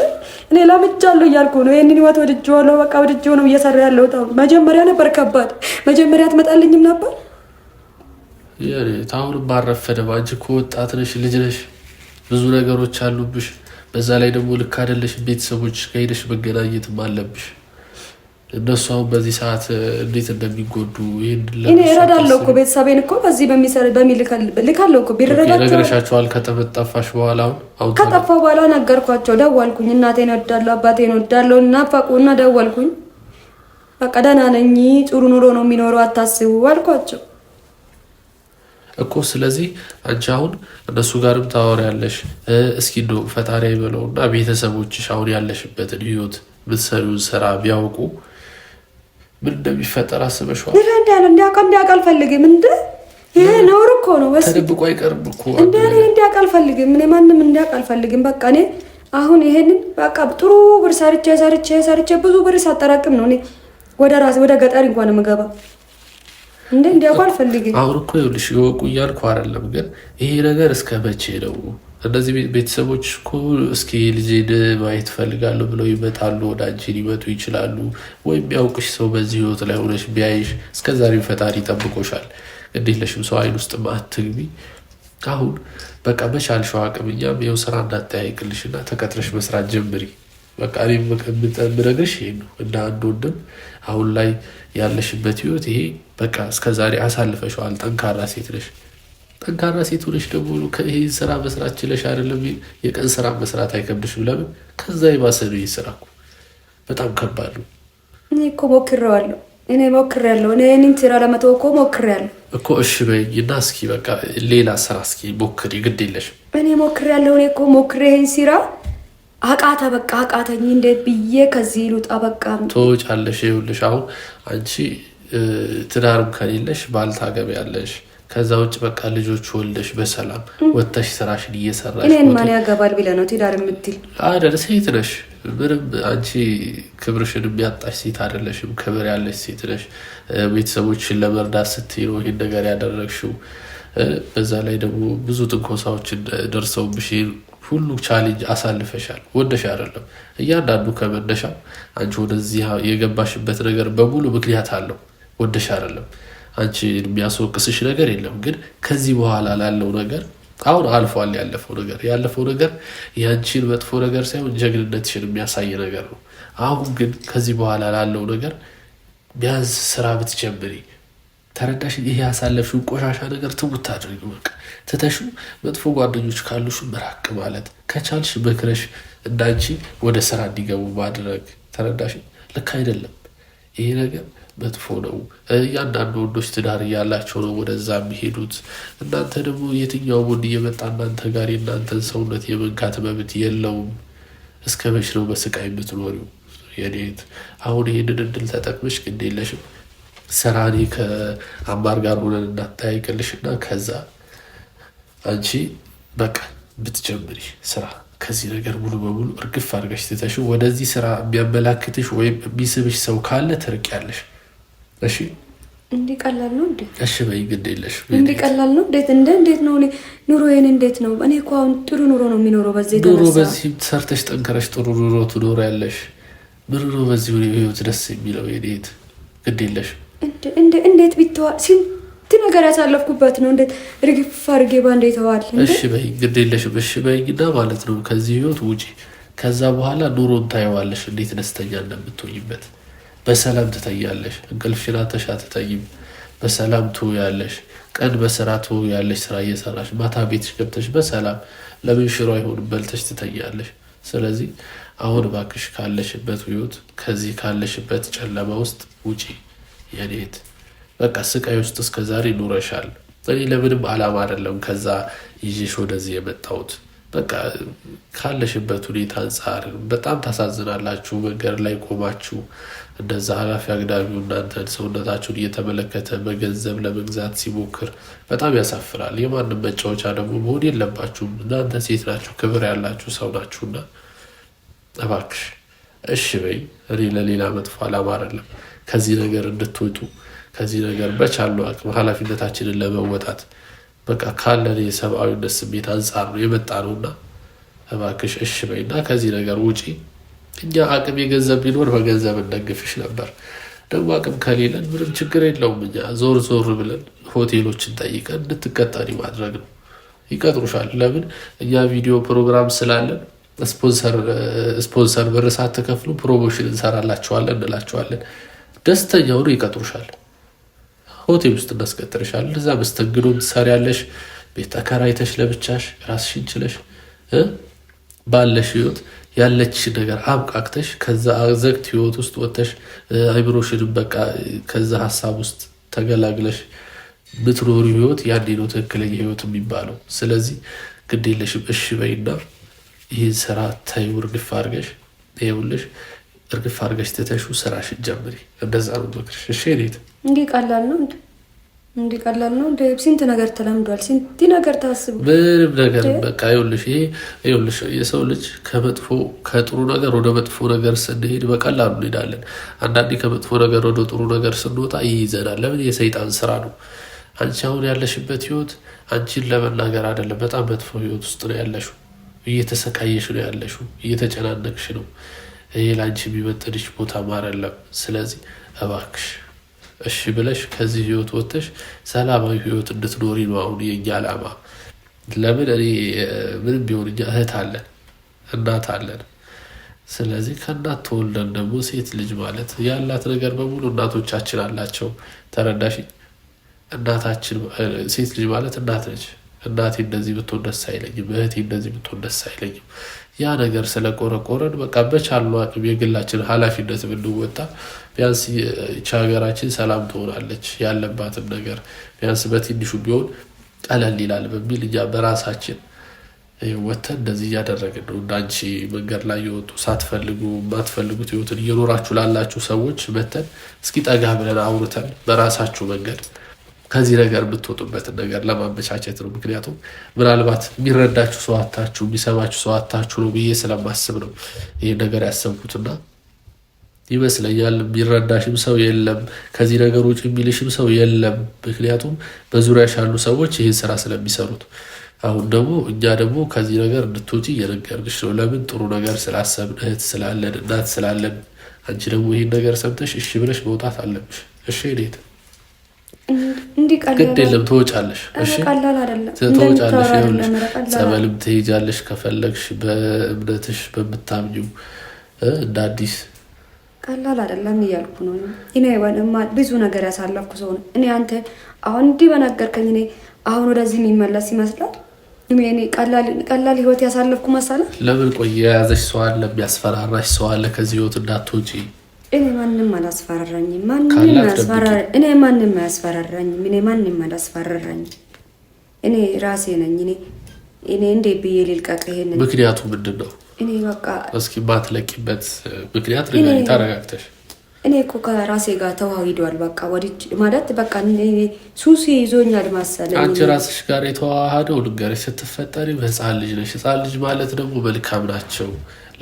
A: እኔ ላምጃለሁ እያልኩ ነው። ይሄንን ህይወት ወድጄዋለሁ። በቃ ወድጄው ነው እየሰራ ያለሁት። መጀመሪያ ነበር ከባድ። መጀመሪያ አትመጣልኝም ነበር።
B: አሁንም ባረፈደም። አንቺ እኮ ወጣት ነሽ፣ ልጅ ነሽ፣ ብዙ ነገሮች አሉብሽ። በዛ ላይ ደግሞ ልክ አይደለሽ። ቤተሰቦች ከሄደሽ መገናኘትም አለብሽ። እነሱ አሁን በዚህ ሰዓት እንዴት እንደሚጎዱ
A: እኔ እረዳለሁ እኮ ቤተሰቤን እኮ በዚህ ልካለሁ እኮ ቢረዳቸው
B: ነገርሻቸዋል። ከተመጣፋሽ በኋላ አሁን
A: ከጠፋ በኋላ ነገርኳቸው። ደወልኩኝ። እናቴን እወዳለሁ፣ አባቴን እወዳለሁ፣ እናፋቁና ደወልኩኝ። በቃ ደህና ነኝ፣ ጥሩ ኑሮ ነው የሚኖረው፣ አታስቡ አልኳቸው
B: እኮ። ስለዚህ አንቺ አሁን እነሱ ጋርም ታወሪያለሽ። እስኪ እንደው ፈጣሪ ይበለውና ቤተሰቦችሽ አሁን ያለሽበትን ህይወት ምትሰሪውን ስራ ቢያውቁ ምን እንደሚፈጠር አስበሽዋል?
A: እንዲያውቅ አልፈልግም። ይሄ ነውር እኮ ነው።
B: ተደብቆ አይቀርም እኮ
A: እንዲያውቅ አልፈልግም። እኔ ማንም እንዲያውቅ አልፈልግም። በቃ እኔ አሁን ይሄንን በቃ ጥሩ ብር ሰርቼ ብዙ ብር ሳጠራቅም ነው እኔ ወደ ራሴ ወደ ገጠር እንኳን የምገባ። እንዲያውቁ አልፈልግም።
B: አሁን እኮ ይኸውልሽ ይወቁ እያልኩ አይደለም፣ ግን ይሄ ነገር እስከ መቼ ነው? እነዚህ ቤተሰቦች እኮ እስኪ ልጄን ማየት ፈልጋለሁ ብለው ይመጣሉ፣ ወደ አንቺ ሊመጡ ይችላሉ። ወይም ያውቅሽ ሰው በዚህ ህይወት ላይ ሆነሽ ቢያይሽ፣ እስከዛሬም ፈጣሪ ጠብቆሻል። እንዴት ለሽም ሰው አይን ውስጥ አትግቢ። አሁን በቃ በቻልሽው አቅም እኛም ይኸው ስራ እንዳጠያይቅልሽና ተቀጥረሽ መስራት ጀምሪ። በቃ እኔ የምነግርሽ ይሄ ነው። እንደ አንድ ወንድም አሁን ላይ ያለሽበት ህይወት ይሄ በቃ እስከዛሬ አሳልፈሽዋል። ጠንካራ ሴት ነሽ። ጠንካራ ሴት ሆነሽ ደግሞ ይሄ ስራ መስራት ችለሽ አይደለም። የቀን ስራ መስራት አይከብድሽም? ለምን? ከዛ የባሰ ነው ይህ ስራ እኮ በጣም ከባድ ነው።
A: እኔ እኮ ሞክሬዋለሁ። እኔ ይህንን ስራ ለመተው እኮ ሞክሬያለሁ
B: እኮ። እሺ በይኝ እና እስኪ በቃ ሌላ ስራ እስኪ ሞክሪ፣ ግድ የለሽም።
A: እኔ ሞክሬያለሁ። እኔ እኮ ሞክሬ ይህን ስራ በቃ አቃተኝ። እንዴት ብዬ ከዚህ ልውጣ? በቃ
B: ትወጫለሽ። ይኸውልሽ አሁን አንቺ ትዳርም ከሌለሽ ባል ታገቢያለሽ። ከዛ ውጭ በቃ ልጆች ወልደሽ በሰላም ወጥተሽ ስራሽን እየሰራሽ
A: እኔን ማን ያገባል ብለህ ነው ትዳር የምትል
B: አይደል? ሴት ነሽ። ምንም አንቺ ክብርሽን የሚያጣሽ ሴት አይደለሽም። ክብር ያለሽ ሴት ነሽ። ቤተሰቦችን ለመርዳት ስትይ ነው ይሄን ነገር ያደረግሽው። በዛ ላይ ደግሞ ብዙ ትንኮሳዎችን ደርሰውብሽ ሁሉ ቻሌንጅ አሳልፈሻል። ወደሽ አይደለም። እያንዳንዱ ከመነሻ አንቺ ወደዚህ የገባሽበት ነገር በሙሉ ምክንያት አለው። ወደሽ አይደለም። አንቺ የሚያስወቅስሽ ነገር የለም። ግን ከዚህ በኋላ ላለው ነገር አሁን አልፏል። ያለፈው ነገር ያንቺን መጥፎ ነገር ሳይሆን ጀግንነትሽን የሚያሳይ ነገር ነው። አሁን ግን ከዚህ በኋላ ላለው ነገር ቢያንስ ስራ ብትጀምሪ፣ ተረዳሽ? ይሄ ያሳለፍሽው ቆሻሻ ነገር ትውት አድርጊ። በቃ ትተሹ መጥፎ ጓደኞች ካሉሽ መራቅ ማለት ከቻልሽ መክረሽ እንዳንቺ ወደ ስራ እንዲገቡ ማድረግ። ተረዳሽ? ልክ አይደለም ይሄ ነገር መጥፎ ነው። እያንዳንዱ ወንዶች ትዳር እያላቸው ነው ወደዛ የሚሄዱት። እናንተ ደግሞ የትኛው ወንድ እየመጣ እናንተ ጋር የእናንተን ሰውነት የመንካት መብት የለውም። እስከ መች ነው በስቃይ የምትኖሪው? የኔት አሁን ይሄንን እድል ተጠቅመሽ ግድ የለሽም ስራ እኔ ከአማር ጋር ሆነን እናጠያይቅልሽና ከዛ አንቺ በቃ ብትጀምሪ ስራ ከዚህ ነገር ሙሉ በሙሉ እርግፍ አድርገሽ ትተሽው ወደዚህ ስራ የሚያመላክትሽ ወይም የሚስብሽ ሰው ካለ ትርቂያለሽ። እሺ
A: እንዴ ቀላል ነው እንዴ?
B: እሺ በይ ግድ የለሽ።
A: እንዴ ቀላል ነው እንዴት ነው? ኑሮዬን እንዴት ነው? እኔ እኮ አሁን ጥሩ ኑሮ ነው የሚኖረው።
B: በዚህ ሰርተሽ ጠንከረሽ ጥሩ ኑሮ ትኖሪያለሽ። ምን ነው በዚህ ህይወት ደስ የሚለው የኔት ግድ የለሽ።
A: እንዴት ቢተዋ ስንት ነገር ያሳለፍኩበት ነው። እንዴት ርግፍ አድርጌ ባንዴ ተዋል?
B: እሺ በይ ግድ የለሽም። እሺ በይና ማለት ነው ከዚህ ህይወት ውጪ። ከዛ በኋላ ኑሮን ታየዋለሽ፣ እንዴት ደስተኛ እንደምትሆኝበት። በሰላም ትተኛለሽ። እንቅልፍሽን አጥተሽ አትተኝም። በሰላም ትውያለሽ። ቀን በስራ ትውያለሽ፣ ስራ እየሰራሽ ማታ ቤትሽ ገብተሽ በሰላም ለምን ሽሮ አይሆንም በልተሽ ትተኛለሽ። ስለዚህ አሁን እባክሽ ካለሽበት ህይወት ከዚህ ካለሽበት ጨለማ ውስጥ ውጪ የኔት። በቃ ስቃይ ውስጥ እስከዛሬ ኑረሻል። እኔ ለምንም አላማ አይደለም ከዛ ይዤሽ ወደዚህ የመጣሁት። በቃ ካለሽበት ሁኔታ አንጻር በጣም ታሳዝናላችሁ። መንገድ ላይ ቆማችሁ እንደዛ ኃላፊ አግዳሚው እናንተን ሰውነታችሁን እየተመለከተ በገንዘብ ለመግዛት ሲሞክር በጣም ያሳፍራል። የማንም መጫወቻ ደግሞ መሆን የለባችሁም። እናንተ ሴት ናችሁ፣ ክብር ያላችሁ ሰው ናችሁና እባክሽ እሺ በይ። እኔ ለሌላ መጥፎ አላማ አይደለም ከዚህ ነገር እንድትወጡ ከዚህ ነገር በቻልነው አቅም ኃላፊነታችንን ለመወጣት በቃ ካለን የሰብአዊነት ስሜት አንጻር ነው የመጣ ነውና እባክሽ እሺ በይና ከዚህ ነገር ውጪ። እኛ አቅም የገንዘብ ቢኖር በገንዘብ እንደግፍሽ ነበር። ደግሞ አቅም ከሌለን ምንም ችግር የለውም። እኛ ዞር ዞር ብለን ሆቴሎችን ጠይቀን እንድትቀጠሪ ማድረግ ነው። ይቀጥሩሻል። ለምን እኛ ቪዲዮ ፕሮግራም ስላለን ስፖንሰር ብር ሳትከፍሉ ፕሮሞሽን እንሰራላችኋለን እንላችኋለን። ደስተኛ ሆኖ ይቀጥሩሻል። ሆቴል ውስጥ እናስቀጥርሻለን። እዛ መስተንግዶ ትሰሪያለሽ። ቤት ተከራይተሽ ለብቻሽ ራስሽን ችለሽ ባለሽ ህይወት ያለች ነገር አብቃቅተሽ ከዛ አዘግት ህይወት ውስጥ ወጥተሽ አይምሮሽንም በቃ ከዛ ሀሳብ ውስጥ ተገላግለሽ ምትኖሪ ህይወት ያኔ ነው ትክክለኛ ህይወት የሚባለው። ስለዚህ ግድ የለሽም እሺ በይና ይህን ስራ ተይው እርግፍ አድርገሽ ይኸውልሽ እርግፍ አድርገሽ ትተሽው ስራሽን ጀምሪ። እንደዛ ነው ምክርሽ። እሺ ኔት
D: እንዲህ ቀላል ነው እንደ ስንት ነገር ተለምዷል። ስንት ነገር ታስቡ
B: ምንም ነገር በቃ ይኸውልሽ የሰው ልጅ ከጥሩ ነገር ወደ መጥፎ ነገር ስንሄድ በቀላሉ እንሄዳለን። አንዳንዴ ከመጥፎ ነገር ወደ ጥሩ ነገር ስንወጣ ይይዘናል። ለምን? የሰይጣን ስራ ነው። አንቺ አሁን ያለሽበት ህይወት አንቺን ለመናገር አይደለም፣ በጣም መጥፎ ህይወት ውስጥ ነው ያለሽው። እየተሰቃየሽ ነው ያለሽው፣ እየተጨናነቅሽ ነው። ይሄ ለአንቺ የሚመጥንሽ ቦታ አይደለም። ስለዚህ እባክሽ እሺ ብለሽ ከዚህ ህይወት ወጥተሽ ሰላማዊ ህይወት እንድትኖሪ ነው አሁን የኛ ዓላማ። ለምን እኔ ምንም ቢሆን እኛ እህት አለን፣ እናት አለን። ስለዚህ ከእናት ተወልደን ደግሞ ሴት ልጅ ማለት ያላት ነገር በሙሉ እናቶቻችን አላቸው። ተረዳሽ? እናታችን ሴት ልጅ ማለት እናት ነች። እናቴ እንደዚህ ብትሆን ደስ አይለኝም፣ እህቴ እንደዚህ ብትሆን ደስ አይለኝም። ያ ነገር ስለቆረቆረን በቃ በቻልነው አቅም የግላችን ኃላፊነት ብንወጣ ቢያንስ ይህች ሀገራችን ሰላም ትሆናለች። ያለባትም ነገር ቢያንስ በትንሹ ቢሆን ቀለል ይላል በሚል እኛ በራሳችን ወጥተን እንደዚህ እያደረግን ነው። እንዳንቺ መንገድ ላይ የወጡ ሳትፈልጉ የማትፈልጉት ህይወትን እየኖራችሁ ላላችሁ ሰዎች መተን እስኪ ጠጋ ብለን አውርተን በራሳችሁ መንገድ ከዚህ ነገር የምትወጡበትን ነገር ለማመቻቸት ነው። ምክንያቱም ምናልባት የሚረዳችሁ ሰው አታችሁ፣ የሚሰማችሁ ሰው አታችሁ ነው ብዬ ስለማስብ ነው ይህ ነገር ያሰብኩትና ይመስለኛል። የሚረዳሽም ሰው የለም፣ ከዚህ ነገር ውጭ የሚልሽም ሰው የለም። ምክንያቱም በዙሪያሽ ያሉ ሰዎች ይህን ስራ ስለሚሰሩት። አሁን ደግሞ እኛ ደግሞ ከዚህ ነገር እንድትወጪ እየነገርንሽ ነው። ለምን? ጥሩ ነገር ስላሰብን፣ እህት ስላለን፣ እናት ስላለን። አንቺ ደግሞ ይህን ነገር ሰምተሽ እሺ ብለሽ መውጣት አለብሽ። እሺ ኔት ግድ የለም ትወጫለሽ። እሺ ትወጫለሽ። ይኸውልሽ ጸበልም ትሄጃለሽ ከፈለግሽ፣ በእምነትሽ በምታምኚው እንደ አዲስ።
D: ቀላል አይደለም እያልኩ ነው። እኔ ብዙ ነገር ያሳለፍኩ ሰው ነው። እኔ አንተ አሁን እንዲህ በነገርከኝ እኔ አሁን ወደዚህ የሚመለስ ይመስላል። እኔ ቀላል ህይወት ያሳለፍኩ መሰለህ?
B: ለምን? ቆይ የያዘሽ ሰው አለ፣ የሚያስፈራራሽ ሰው አለ ከዚህ ህይወት እንዳትወጪ።
D: እኔ ማንም አላስፈራራኝም። እኔ ማንም አላስፈራራኝም። እኔ ራሴ ነኝ። እኔ እንዴ ብዬ ልልቀቅ ይሄን?
B: ምክንያቱ ምንድን ነው?
D: እኔ በቃ
B: እስኪ ማትለቂበት ምክንያት ንገሪኝ ተረጋግተሽ።
D: እኔ እኮ ከራሴ ጋር ተዋሂዷል። በቃ ወዲህ ማለት በቃ ሱሲ ይዞኛል መሰለኝ።
B: አንቺ ራስሽ ጋር የተዋሃደው ልንገርሽ፣ ስትፈጠሪ ህፃን ልጅ ነሽ። ህፃን ልጅ ማለት ደግሞ መልካም ናቸው፣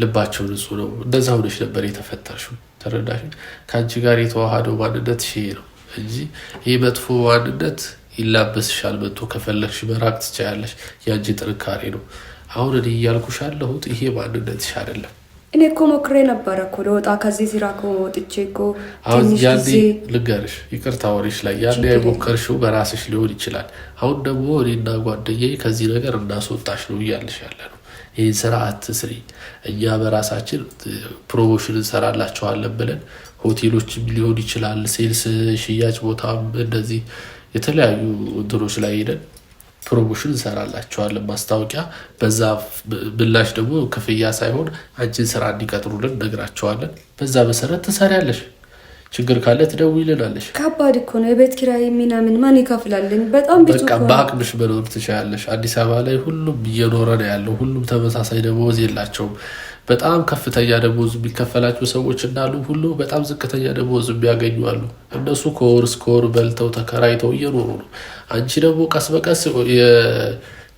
B: ልባቸው ንጹህ ነው። እንደዛ ሆነሽ ነበር የተፈጠርሽው። ተረዳሽ? ከአንቺ ጋር የተዋሃደው ማንነት ይሄ ነው እንጂ ይህ መጥፎ ማንነት ይላበስሻል። መጥቶ ከፈለግሽ መራቅ ትችያለሽ። የአንቺ ጥንካሬ ነው። አሁን እኔ እያልኩሽ ያለሁት ይሄ ማንነትሽ አይደለም።
D: እኔ እኮ ሞክሬ ነበረ እኮ ለወጣ ከዚህ ስራ እኮ ወጥቼ እኮ
B: አሁን ያኔ ልንገርሽ፣ ይቅርታ ወሬሽ ላይ ያኔ የሞከርሽው በራስሽ ሊሆን ይችላል። አሁን ደግሞ እኔና ጓደኛዬ ከዚህ ነገር እናስወጣሽ ነው እያልሽ ያለ ነው። ይህን ስራ አትስሪ፣ እኛ በራሳችን ፕሮሞሽን እንሰራላቸዋለን ብለን ሆቴሎችም ሊሆን ይችላል፣ ሴልስ ሽያጭ ቦታም እንደዚህ የተለያዩ እንትኖች ላይ ሄደን ፕሮሞሽን እንሰራላቸዋለን፣ ማስታወቂያ። በዛ ብላሽ ደግሞ ክፍያ ሳይሆን አንቺን ስራ እንዲቀጥሩልን ነግራቸዋለን። በዛ መሰረት ትሰሪያለሽ። ችግር ካለ ትደውይልናለሽ።
D: ከባድ እኮ ነው። የቤት ኪራይ ምናምን ማን ይከፍላልን? በጣም ብዙ
B: በቃ በአቅምሽ መኖር ትችላለሽ። አዲስ አበባ ላይ ሁሉም እየኖረ ነው ያለው። ሁሉም ተመሳሳይ ደሞዝ የላቸውም። በጣም ከፍተኛ ደሞዝ የሚከፈላቸው ሰዎች እንዳሉ ሁሉ በጣም ዝቅተኛ ደሞዝ የሚያገኙ አሉ። እነሱ ከወር እስከ ወር በልተው ተከራይተው እየኖሩ ነው። አንቺ ደግሞ ቀስ በቀስ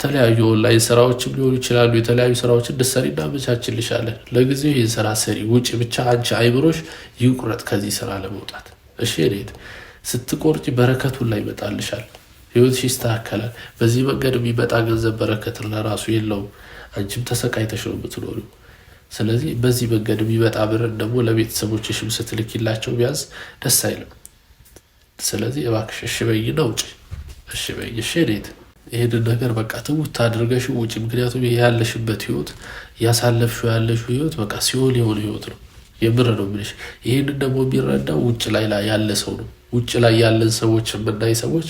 B: የተለያዩ ኦንላይን ስራዎችም ሊሆኑ ይችላሉ። የተለያዩ ስራዎችን እንድትሰሪ እናመቻችልሻለን። ለጊዜው ይህን ስራ ስሪ፣ ውጭ ብቻ አንቺ አይምሮሽ ይቁረጥ ከዚህ ስራ ለመውጣት። እሺ እኔት ስትቆርጪ በረከቱን ላይ ይመጣልሻል፣ ህይወትሽ ይስተካከላል። በዚህ መንገድ የሚመጣ ገንዘብ በረከት ለራሱ የለውም። አንቺም ተሰቃይተሽ ነው የምትኖሪው። ስለዚህ በዚህ መንገድ የሚመጣ ብርን ደግሞ ለቤተሰቦችሽም ስትልኪላቸው ቢያንስ ደስ አይልም። ስለዚህ እባክሽ እሺ በይና ውጭ። እሺ በይ። እሺ እኔት ይሄንን ነገር በቃ ትውት አድርገሽ ውጭ። ምክንያቱም ይሄ ያለሽበት ህይወት ያሳለፍሽው ያለሽው ህይወት በቃ ሲኦል የሆነ ህይወት ነው። የምር ነው የምልሽ። ይሄንን ደግሞ የሚረዳው ውጭ ላይ ያለ ሰው ነው። ውጭ ላይ ያለን ሰዎች የምናይ ሰዎች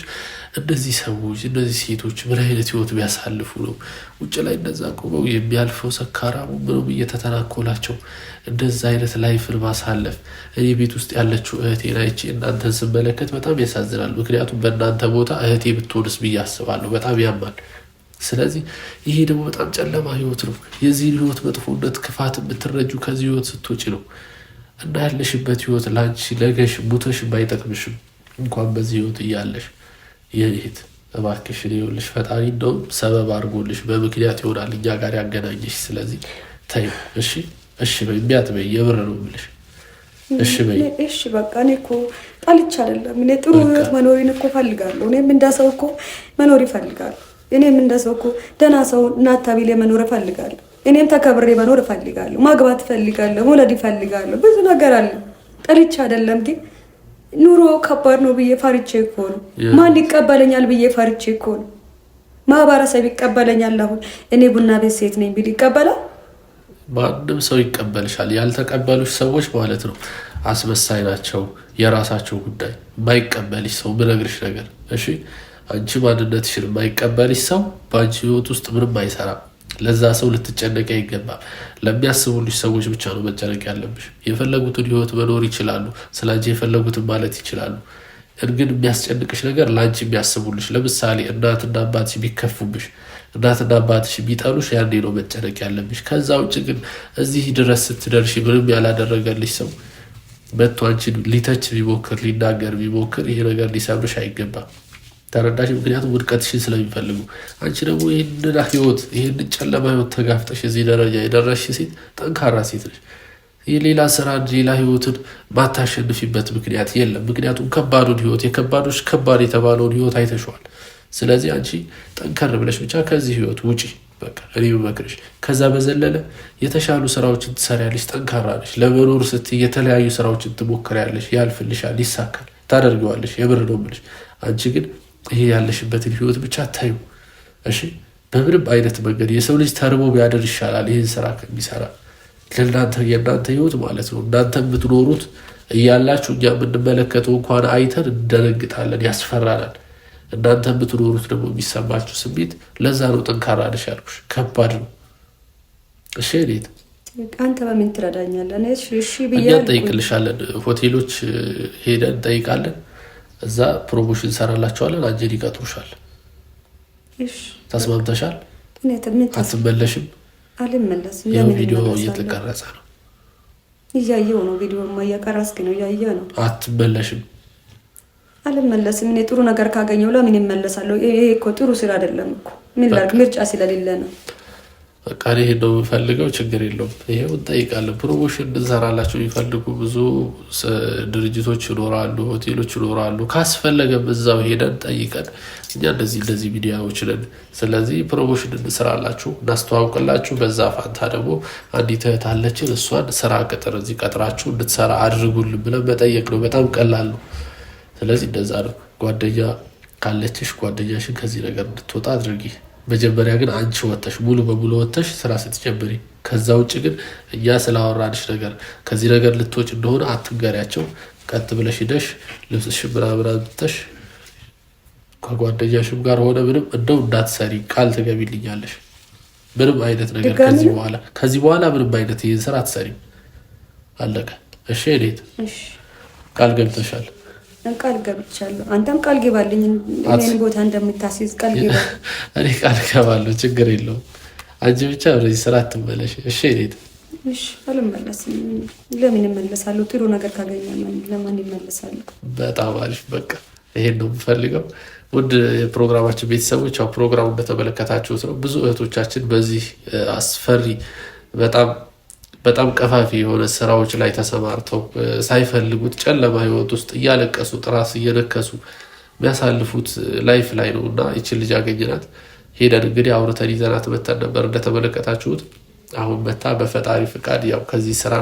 B: እነዚህ ሰዎች እነዚህ ሴቶች ምን አይነት ህይወት ቢያሳልፉ ነው ውጭ ላይ እንደዛ ቆመው የሚያልፈው ሰካራሙ ምንም እየተተናኮላቸው እንደዛ አይነት ላይፍን ማሳለፍ። እኔ ቤት ውስጥ ያለችው እህቴን አይቼ እናንተን ስመለከት በጣም ያሳዝናል። ምክንያቱም በእናንተ ቦታ እህቴ ብትሆንስ ብዬ አስባለሁ። በጣም ያማል። ስለዚህ ይሄ ደግሞ በጣም ጨለማ ህይወት ነው። የዚህን ህይወት መጥፎነት ክፋት የምትረጁ ከዚህ ህይወት ስትወጪ ነው። እና ያለሽበት ህይወት ለአንቺ ነገሽ ሙተሽ ባይጠቅምሽም እንኳን በዚህ ህይወት እያለሽ ይሄት እባክሽ ይኸውልሽ ፈጣሪ እንደውም ሰበብ አድርጎልሽ በምክንያት ይሆናል እኛ ጋር ያገናኘሽ። ስለዚህ ተይው። እሺ እሺ በይ። ቢያትበይ የብር ነው የምልሽ። እሺ በይ።
A: እሺ በቃ እኔ እኮ ጣልቻ አይደለም። እኔ ጥሩ ህይወት መኖሪን እኮ ፈልጋለሁ። እኔም እንደሰው እኮ መኖር ይፈልጋለሁ። እኔም እንደሰው እኮ ደህና ሰው እናት ተብዬ መኖር እፈልጋለሁ። እኔም ተከብሬ መኖር እፈልጋለሁ። ማግባት እፈልጋለሁ። መውለድ እፈልጋለሁ። ብዙ ነገር አለ። ጠልቻ አይደለም ግን ኑሮ ከባድ ነው ብዬ ፈርቼ እኮ ነው። ማን ይቀበለኛል ብዬ ፈርቼ እኮ ነው። ማህበረሰብ ይቀበለኛል? አሁን እኔ ቡና ቤት ሴት ነኝ ቢል ይቀበላል?
B: ማንም ሰው ይቀበልሻል። ያልተቀበሉሽ ሰዎች ማለት ነው አስመሳይ ናቸው። የራሳቸው ጉዳይ። የማይቀበልሽ ሰው ምነግርሽ ነገር እሺ፣ አንቺ ማንነትሽን የማይቀበልሽ ሰው በአንቺ ህይወት ውስጥ ምንም አይሰራም። ለዛ ሰው ልትጨነቅ አይገባም። ለሚያስቡልሽ ሰዎች ብቻ ነው መጨነቅ ያለብሽ። የፈለጉትን ህይወት መኖር ይችላሉ። ስላንቺ የፈለጉትን ማለት ይችላሉ። ግን የሚያስጨንቅሽ ነገር ለአንቺ የሚያስቡልሽ። ለምሳሌ እናትና አባትሽ ቢከፉብሽ፣ እናትና አባትሽ ቢጠሉሽ ያኔ ነው መጨነቅ ያለብሽ። ከዛ ውጭ ግን እዚህ ድረስ ስትደርሺ ምንም ያላደረገልሽ ሰው መጥቶ አንቺን ሊተች ቢሞክር ሊናገር ቢሞክር ይሄ ነገር ሊሰብርሽ አይገባም። ተረዳሽ? ምክንያቱም ውድቀትሽን ስለሚፈልጉ። አንቺ ደግሞ ይህንን ህይወት ይህንን ጨለማ ህይወት ተጋፍጠሽ እዚህ ደረጃ የደረስሽ ሴት ጠንካራ ሴት ነሽ። የሌላ ስራ ሌላ ህይወትን ማታሸንፊበት ምክንያት የለም። ምክንያቱም ከባዱን ህይወት የከባዶች ከባድ የተባለውን ህይወት አይተሸዋል። ስለዚህ አንቺ ጠንከር ብለሽ ብቻ ከዚህ ህይወት ውጪ። በቃ እኔ መክርሽ። ከዛ በዘለለ የተሻሉ ስራዎችን ትሰሪያለሽ። ጠንካራ ነሽ። ለመኖር ስትይ የተለያዩ ስራዎችን ትሞክሪያለሽ። ያልፍልሻል፣ ይሳካል፣ ታደርገዋለሽ። የብር ነው የምልሽ። አንቺ ግን ይሄ ያለሽበትን ህይወት ብቻ ታዩ። እሺ በምንም አይነት መንገድ የሰው ልጅ ተርቦ ቢያደር ይሻላል ይህን ስራ ከሚሰራ። ለእናንተ የእናንተ ህይወት ማለት ነው እናንተ የምትኖሩት እያላችሁ እኛ የምንመለከተው እንኳን አይተን እንደነግጣለን፣ ያስፈራናል። እናንተ የምትኖሩት ደግሞ የሚሰማችሁ ስሜት ለዛ ነው ጠንካራ ነሽ ያልኩሽ። ከባድ ነው። እሺ እኔት
A: አንተ በምን ትረዳኛለህ? እሺ ብዬ
B: እኛ እንጠይቅልሻለን። ሆቴሎች ሄደን እንጠይቃለን። እዛ ፕሮሞሽን ሰራላችኋለን። አንጀን ይቀጥሩሻል።
A: እሺ
B: ተስማምተሻል? አትመለሽም?
A: አልመለስም።
B: ያው ቪዲዮ እየተቀረጸ ነው።
A: እያየው ነው። ቪዲዮ እየቀረጽክ ነው፣ እያየው ነው።
B: አትመለሽም?
A: አልመለስም። እኔ ጥሩ ነገር ካገኘው ለምን ይመለሳለሁ? ይሄ እኮ ጥሩ ስራ አይደለም እኮ። ምን ላድርግ? ምርጫ ስለሌለ ነው።
B: በቃ ይሄ ነው የምፈልገው። ችግር የለውም። ይሄው እንጠይቃለን። ፕሮሞሽን እንሰራላቸው የሚፈልጉ ብዙ ድርጅቶች ይኖራሉ፣ ሆቴሎች ይኖራሉ። ካስፈለገም እዛው ሄደን ጠይቀን እኛ እንደዚህ ሚዲያዎች ነን፣ ስለዚህ ፕሮሞሽን እንስራላችሁ፣ እናስተዋውቅላችሁ። በዛ ፋንታ ደግሞ አንዲት እህት አለችን፣ እሷን ስራ ቅጥር እዚህ ቀጥራችሁ እንድትሰራ አድርጉልን ብለን መጠየቅ ነው። በጣም ቀላል ነው። ስለዚህ እንደዛ ነው። ጓደኛ ካለችሽ ጓደኛሽን ከዚህ ነገር እንድትወጣ አድርጊ። መጀመሪያ ግን አንቺ ወጥተሽ ሙሉ በሙሉ ወጥተሽ ስራ ስትጀምሪ። ከዛ ውጭ ግን እኛ ስላወራንሽ ነገር ከዚህ ነገር ልትወጭ እንደሆነ አትንገሪያቸው። ቀጥ ብለሽ ሂደሽ ልብስሽን ምናምን አምጥተሽ ከጓደኛሽም ጋር ሆነ ምንም እንደው እንዳትሰሪ ቃል ትገቢልኛለሽ። ምንም አይነት ነገር ከዚህ በኋላ ምንም አይነት ይህን ስራ አትሰሪም። አለቀ። እሺ እኔት ቃል ገብተሻል?
A: ቃል ገብቻለሁ። አንተም ቃል ግባልኝ። እኔን ቦታ እንደምታስይዝ ቃል ግባ።
B: እኔ ቃል ገባለሁ። ችግር የለውም። አንቺ ብቻ ወደዚህ ስራ አትመለሽ። እሺ እኔት?
A: እሺ አልመለስም። ለምን እመለሳለሁ? ጥሩ ነገር ካገኘ ለማን ይመለሳለሁ?
B: በጣም አሪፍ። በቃ ይሄን ነው የምፈልገው። ውድ የፕሮግራማችን ቤተሰቦች ያው ፕሮግራሙ እንደተመለከታችሁት ነው። ብዙ እህቶቻችን በዚህ አስፈሪ በጣም ቀፋፊ የሆነ ስራዎች ላይ ተሰማርተው ሳይፈልጉት ጨለማ ህይወት ውስጥ እያለቀሱ ጥራስ እየነከሱ የሚያሳልፉት ላይፍ ላይ ነው እና ይችን ልጅ አገኘናት። ሄደን እንግዲህ አውርተን ይዘናት መተን ነበር እንደተመለከታችሁት። አሁን መታ በፈጣሪ ፍቃድ ያው ከዚህ ስራ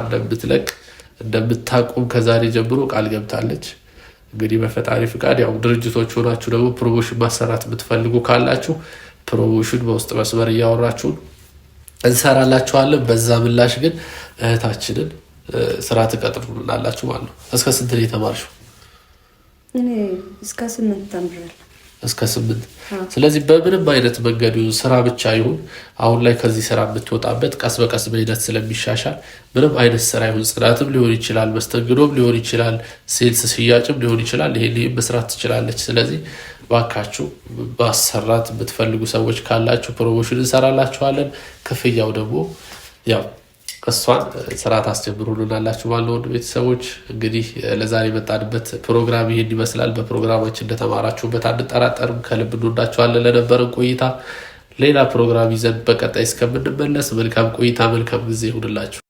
B: እንደምታቆም ከዛሬ ጀምሮ ቃል ገብታለች። እንግዲህ በፈጣሪ ፍቃድ ያው ድርጅቶች ሆናችሁ ደግሞ ፕሮሞሽን ማሰራት የምትፈልጉ ካላችሁ ፕሮሞሽን በውስጥ መስመር እያወራችሁ እንሰራላችኋለን። በዛ ምላሽ ግን እህታችንን ስራ ትቀጥሩልናላችሁ ማለት ነው። እስከ ስንት ነው የተማርሽው?
D: እኔ እስከ 8 ተምሬያለሁ።
B: እስከ 8። ስለዚህ በምንም አይነት መንገዱ ስራ ብቻ ይሁን አሁን ላይ ከዚህ ስራ የምትወጣበት ቀስ በቀስ በሂደት ስለሚሻሻል ምንም አይነት ስራ ይሁን ጽዳትም ሊሆን ይችላል፣ መስተንግዶም ሊሆን ይችላል፣ ሴልስ ሽያጭም ሊሆን ይችላል፣ ይሄን መስራት ትችላለች። ስለዚህ ባካችሁ ማሰራት የምትፈልጉ ሰዎች ካላችሁ ፕሮሞሽን እንሰራላችኋለን። ክፍያው ደግሞ ያው እሷን ስራ ታስጀምሩልናላችሁ ማለት ነው። ቤተሰቦች እንግዲህ ለዛሬ የመጣንበት ፕሮግራም ይሄን ይመስላል። በፕሮግራማችን እንደተማራችሁበት አንጠራጠርም። ከልብ እንወዳችኋለን ለነበረን ቆይታ። ሌላ ፕሮግራም ይዘን በቀጣይ እስከምንመለስ መልካም ቆይታ፣ መልካም ጊዜ ይሁንላችሁ።